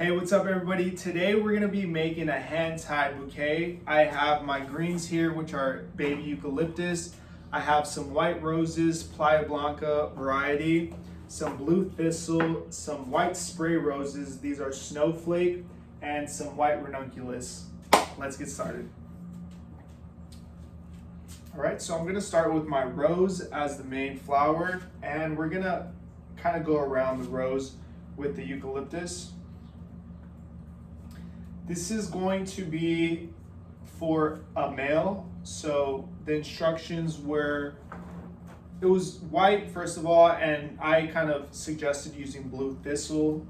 Hey, what's up everybody? Today we're gonna be making a hand-tied bouquet. I have my greens here, which are baby eucalyptus. I have some white roses, Playa Blanca variety, some blue thistle, some white spray roses, these are snowflake, and some white ranunculus. Let's get started. All right, so I'm gonna start with my rose as the main flower, and we're gonna kind of go around the rose with the eucalyptus. This is going to be for a male, so the instructions were, it was white first of all, and I kind of suggested using blue thistle.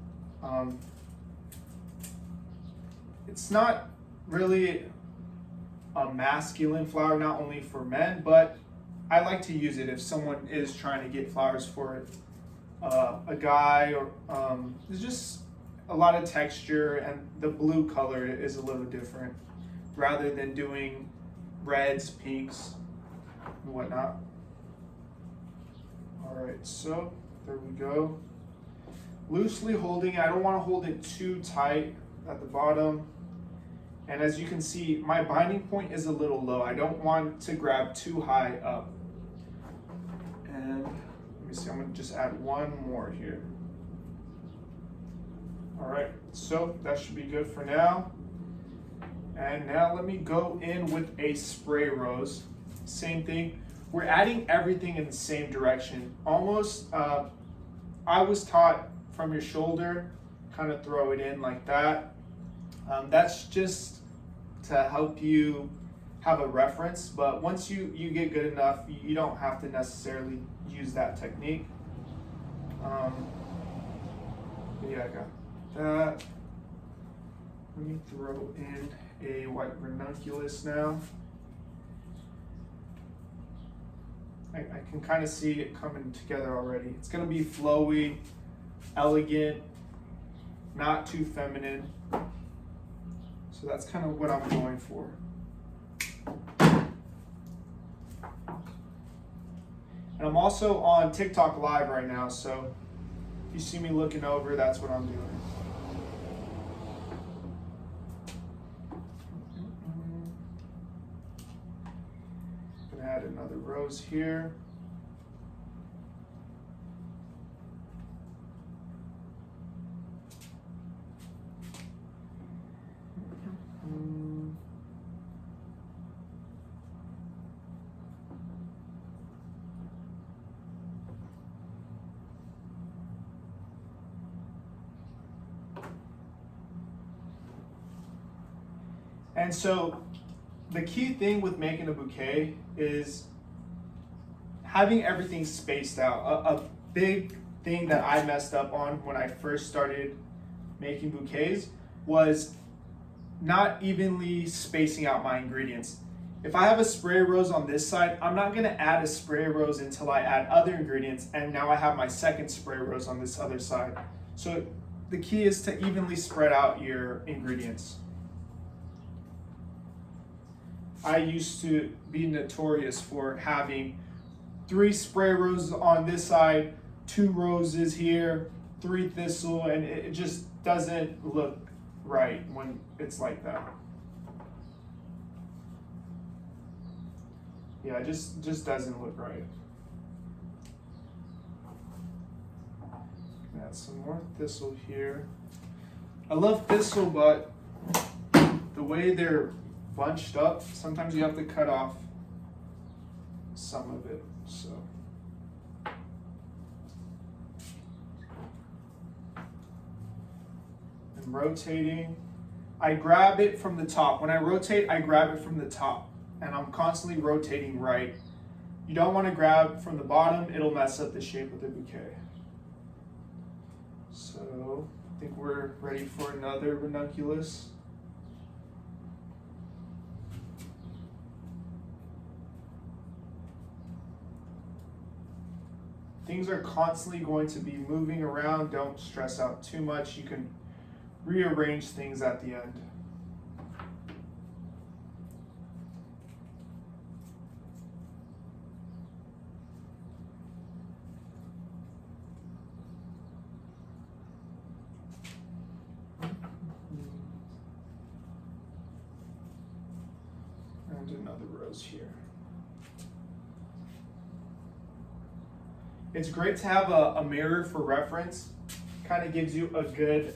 It's not really a masculine flower, not only for men, but I like to use it if someone is trying to get flowers for a guy, or it's just a lot of texture, and the blue color is a little different rather than doing reds, pinks, and whatnot. All right, so there we go. Loosely holding, I don't want to hold it too tight at the bottom. And as you can see, my binding point is a little low. I don't want to grab too high up. And let me see, I'm gonna just add one more here. All right, so that should be good for now. And now let me go in with a spray rose. Same thing, we're adding everything in the same direction. Almost, I was taught from your shoulder, kind of throw it in like that. That's just to help you have a reference, but once you get good enough, you don't have to necessarily use that technique. Yeah, I got that. Let me throw in a white ranunculus now. I can kind of see it coming together already. It's gonna be flowy, elegant, not too feminine. So that's kind of what I'm going for. And I'm also on TikTok live right now, so if you see me looking over, that's what I'm doing. Gonna add another rose here. And so the key thing with making a bouquet is having everything spaced out. A big thing that I messed up on when I first started making bouquets was not evenly spacing out my ingredients. If I have a spray rose on this side, I'm not gonna add a spray rose until I add other ingredients, and now I have my second spray rose on this other side. So the key is to evenly spread out your ingredients. I used to be notorious for having 3 spray roses on this side, 2 roses here, 3 thistle, and it just doesn't look right when it's like that. Yeah, it just doesn't look right. Add some more thistle here. I love thistle, but the way they're bunched up, sometimes you have to cut off some of it. So I'm rotating. I grab it from the top. When I rotate, I grab it from the top, and I'm constantly rotating right. You don't want to grab from the bottom, it'll mess up the shape of the bouquet. So I think we're ready for another ranunculus. Things are constantly going to be moving around. Don't stress out too much. You can rearrange things at the end. do another rose here. It's great to have a mirror for reference. Kind of gives you a good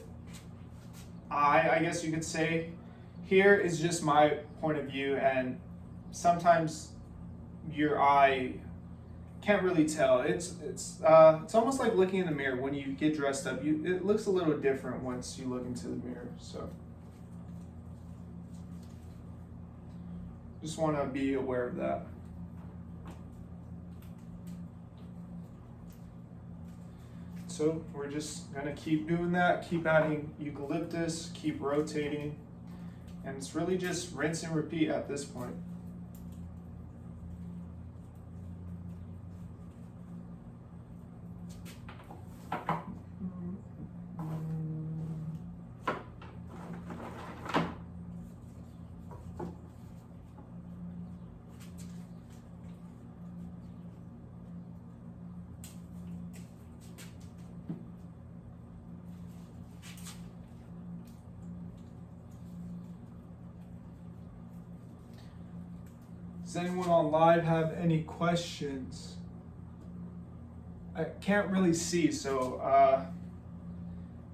eye, I guess you could say. Here is just my point of view, and sometimes your eye can't really tell. It's almost like looking in the mirror when you get dressed up. It looks a little different once you look into the mirror. So just want to be aware of that. So we're just gonna keep doing that, keep adding eucalyptus, keep rotating, and it's really just rinse and repeat at this point. Does anyone on live have any questions? I can't really see, so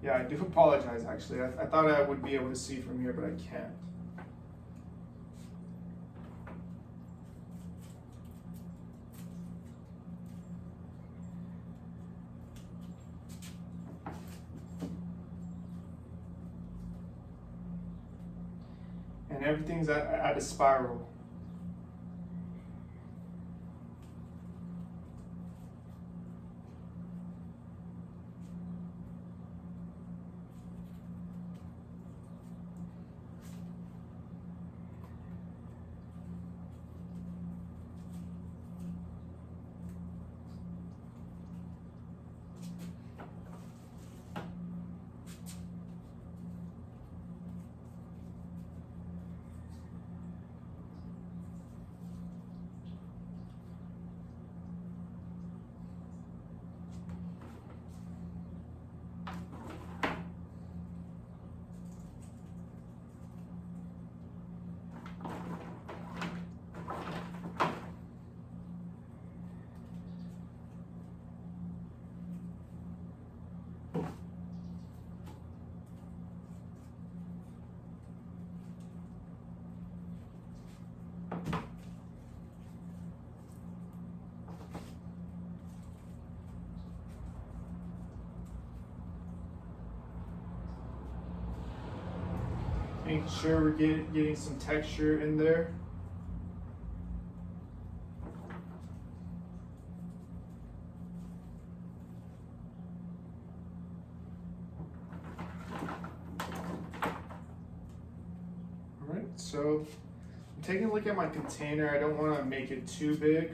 yeah, I do apologize actually. I thought I would be able to see from here, but I can't. And everything's at a spiral. Making sure we're getting some texture in there. All right, so I'm taking a look at my container. I don't want to make it too big.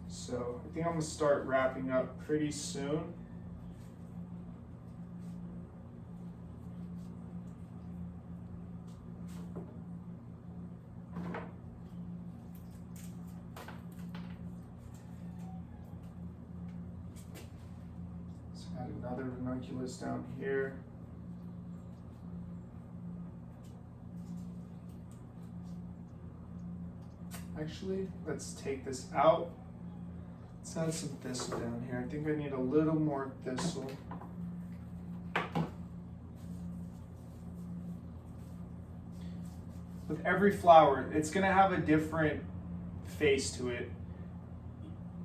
So I think I'm gonna start wrapping up pretty soon. Add another ranunculus down here. Actually, let's take this out. Let's add some thistle down here. I think I need a little more thistle. With every flower, it's gonna have a different face to it.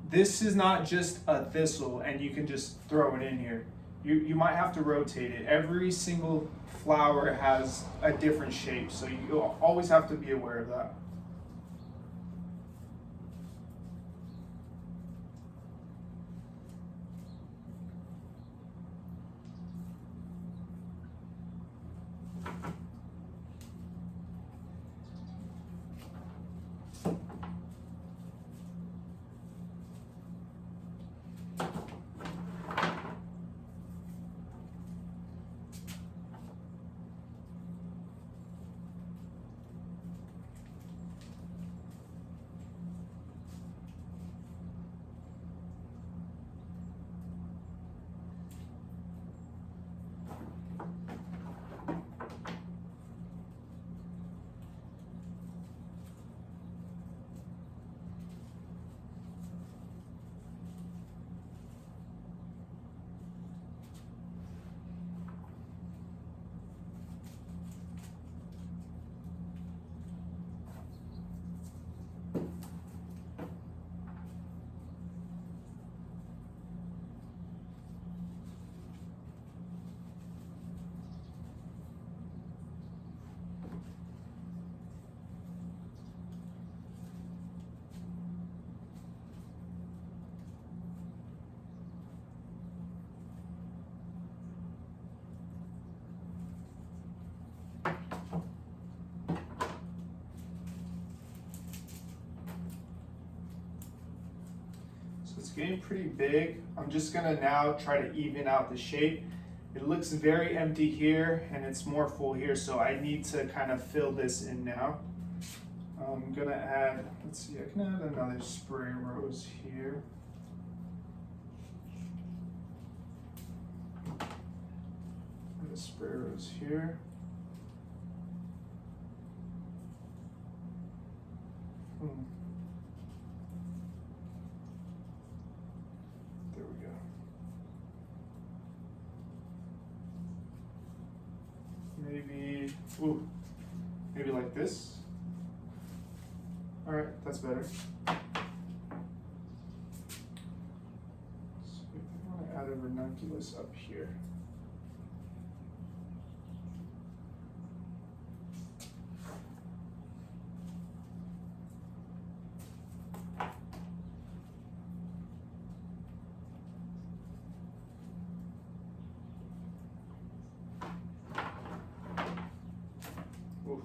This is not just a thistle and you can just throw it in here. You might have to rotate it. Every single flower has a different shape, so you always have to be aware of that. It's getting pretty big. I'm just gonna now try to even out the shape. It looks very empty here and it's more full here, so I need to kind of fill this in now. I'm gonna add, let's see, I can add another spray rose here. And a spray rose here. There we go. Maybe, ooh, maybe like this. All right, that's better. So I want to add a ranunculus up here. Ooh.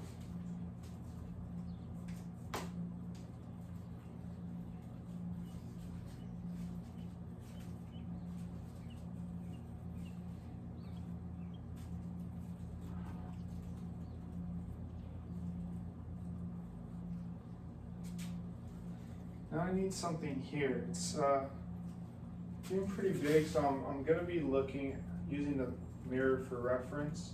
Now I need something here. It's getting pretty big, so I'm gonna be using the mirror for reference.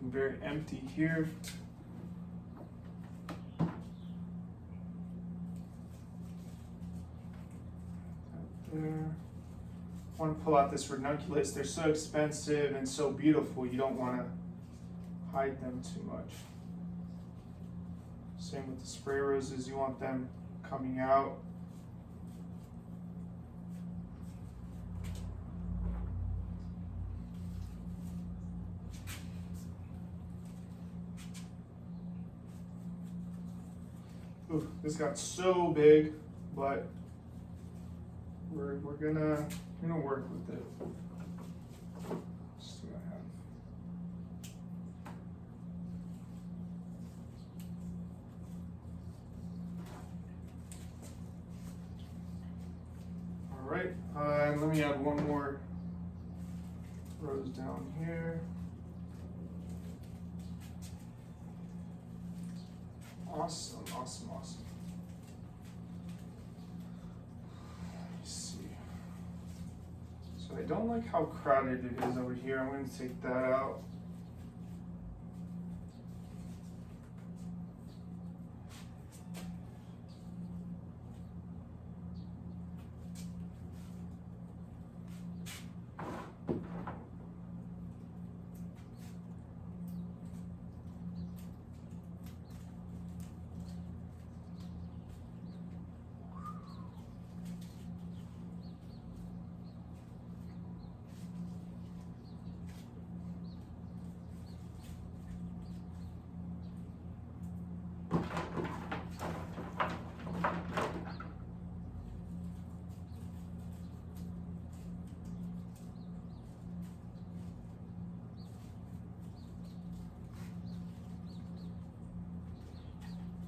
Very empty here. There. I want to pull out this ranunculus. They're so expensive and so beautiful. You don't want to hide them too much. Same with the spray roses. You want them coming out. Ooh, this got so big, but we're gonna work with it. See what I have. All right, and let me add one more rose down here. Awesome, awesome, awesome. Let me see. So I don't like how crowded it is over here. I'm going to take that out.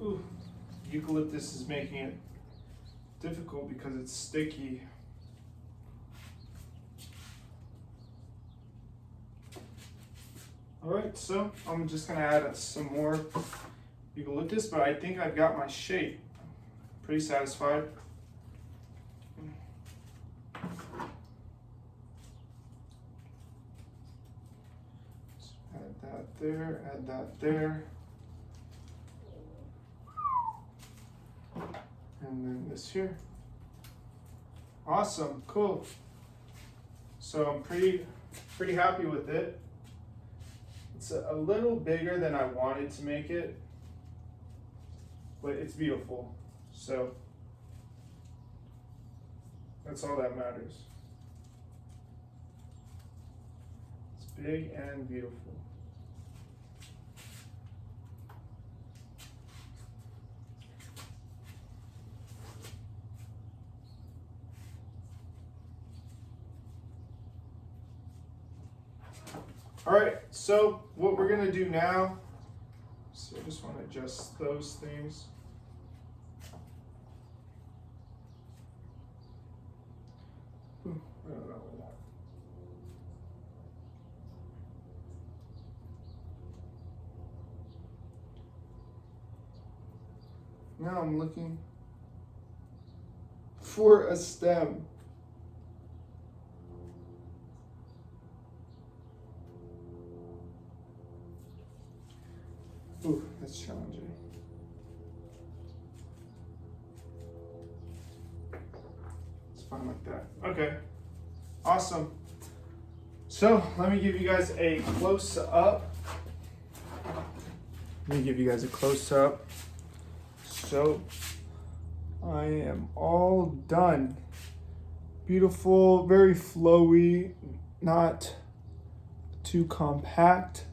Ooh, eucalyptus is making it difficult because it's sticky. All right, so I'm just gonna add some more eucalyptus, but I think I've got my shape. Pretty satisfied. So add that there, add that there. And then this here. Awesome, cool. So I'm pretty happy with it. It's a little bigger than I wanted to make it, but it's beautiful. So That's all that matters. It's big and beautiful. All right, so what we're gonna do now, so I just wanna adjust those things. I don't know where that. Now I'm looking for a stem. Ooh, that's challenging. It's fine like that. Okay, awesome. So let me give you guys a close up. So I am all done. Beautiful, very flowy, not too compact.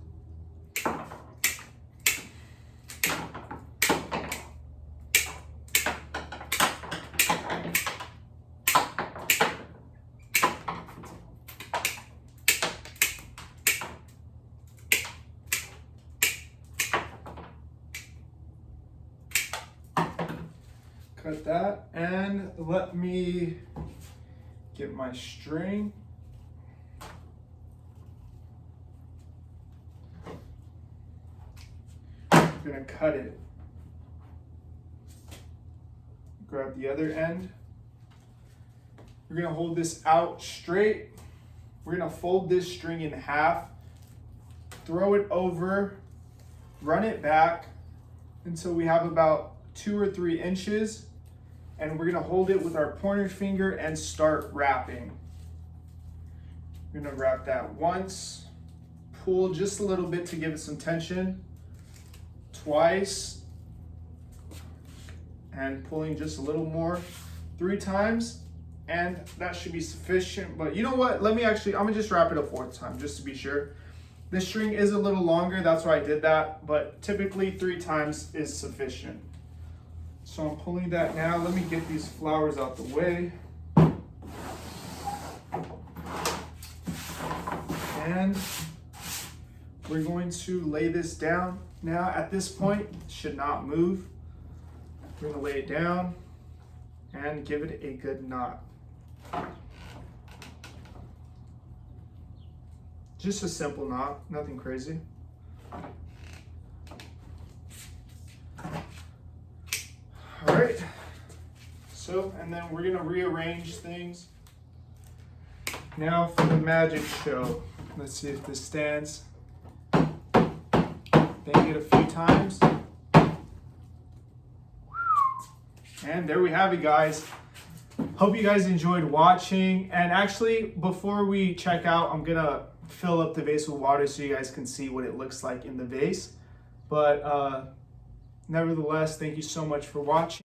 Cut that, and let me get my string. I'm gonna cut it. Grab the other end. We're gonna hold this out straight. We're gonna fold this string in half, throw it over, run it back until we have about 2 or 3 inches. And we're gonna hold it with our pointer finger and start wrapping. We're gonna wrap that once, pull just a little bit to give it some tension, twice, and pulling just a little more, 3 times, and that should be sufficient. But you know what, I'm gonna just wrap it a 4th time just to be sure. This string is a little longer, that's why I did that, but typically 3 times is sufficient. So I'm pulling that now. Let me get these flowers out the way. And we're going to lay this down. Now at this point, it should not move. We're gonna lay it down and give it a good knot. Just a simple knot, nothing crazy. All right, so, and then we're gonna rearrange things. Now for the magic show. Let's see if this stands. Bang it a few times. And there we have it, guys. Hope you guys enjoyed watching. And actually, before we check out, I'm gonna fill up the vase with water so you guys can see what it looks like in the vase. But nevertheless, thank you so much for watching.